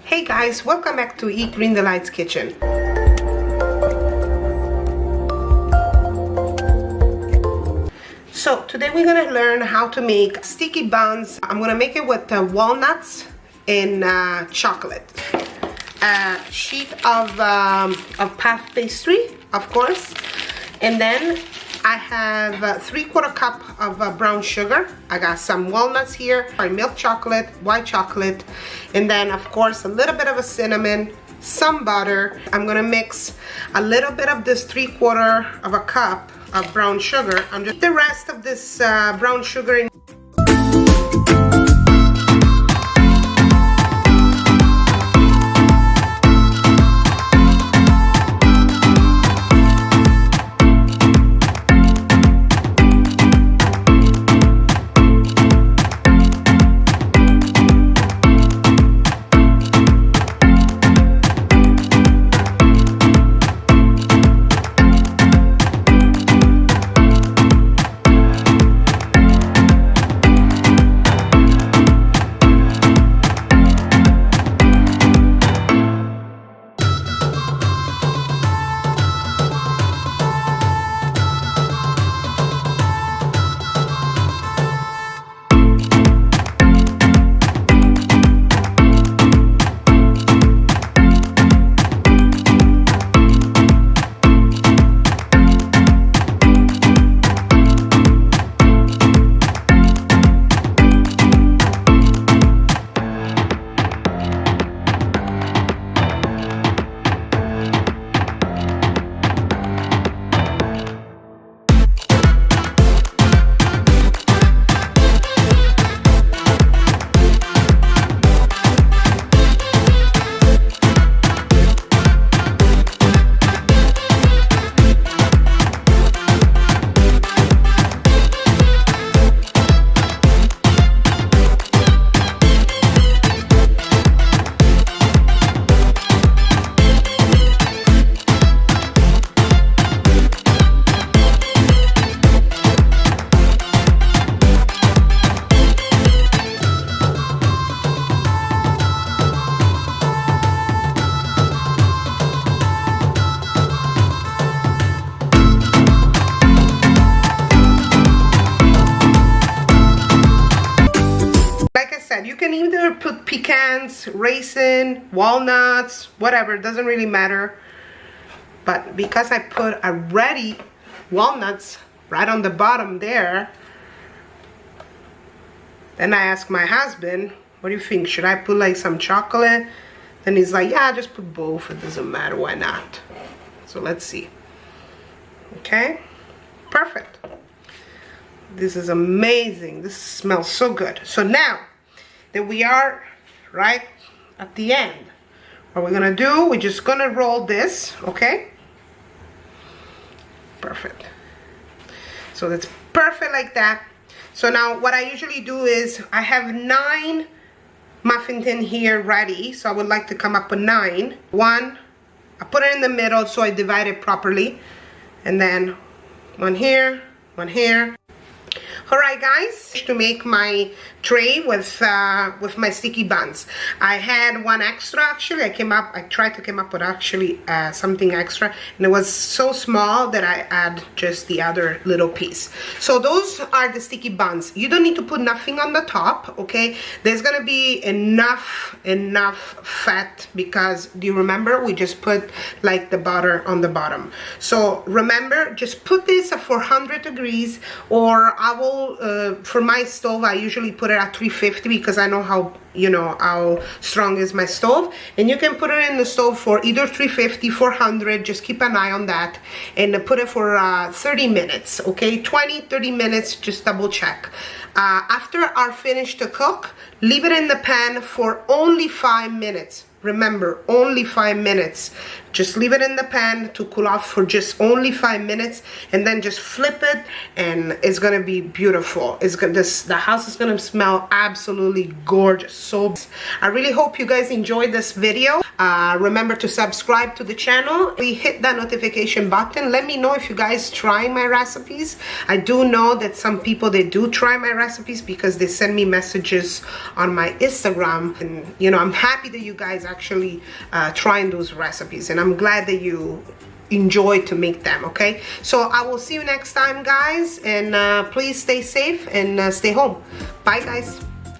Hey guys, welcome back to Eat Green Delight's Kitchen. So today we're gonna learn how to make sticky buns. I'm gonna make it with walnuts and chocolate. A sheet of puff pastry, of course, and then I have 3/4 cup of brown sugar. I got some walnuts here, milk chocolate, white chocolate, and then of course a little bit of a cinnamon, some butter. I'm gonna mix a little bit of this 3/4 of a cup of brown sugar. I'm just the rest of this brown sugar in. You can either put pecans, raisin, walnuts, whatever, it doesn't really matter. But because I put already walnuts right on the bottom there, then I asked my husband, what do you think? Should I put like some chocolate? Then he's like, yeah, just put both. It doesn't matter. Why not? So let's see. Okay, perfect. This is amazing. This smells so good. So now that we are right at the end, what we're gonna do, we're just gonna roll this, okay? Perfect. So that's perfect like that. So now what I usually do is I have 9 muffin tin here ready, so I would like to come up with 9. One, I put it in the middle so I divide it properly, and then one here, one here. Alright guys, to make my tray with my sticky buns. I had one extra actually. I tried to come up with actually something extra, and it was so small that I add just the other little piece. So those are the sticky buns. You don't need to put nothing on the top, okay? There's gonna be enough fat because do you remember we just put like the butter on the bottom. So remember, just put this at 400 degrees, or I will for my stove I usually put it at 350 because I know how, you know, how strong is my stove, and you can put it in the stove for either 350, 400, just keep an eye on that, and put it for 30 minutes, okay? 20-30 minutes, just double check. After are finished to cook, leave it in the pan for only 5 minutes. Remember, only 5 minutes. Just leave it in the pan to cool off for just only 5 minutes, and then just flip it, and it's gonna be beautiful. It's gonna, the house is gonna smell absolutely gorgeous. So I really hope you guys enjoyed this video. Remember to subscribe to the channel. Hit that notification button. Let me know if you guys try my recipes. I do know that some people, they do try my recipes because they send me messages on my Instagram, and you know, I'm happy that you guys actually trying those recipes, and I'm glad that you enjoy to make them. Okay, so I will see you next time, guys, and please stay safe and stay home. Bye, guys.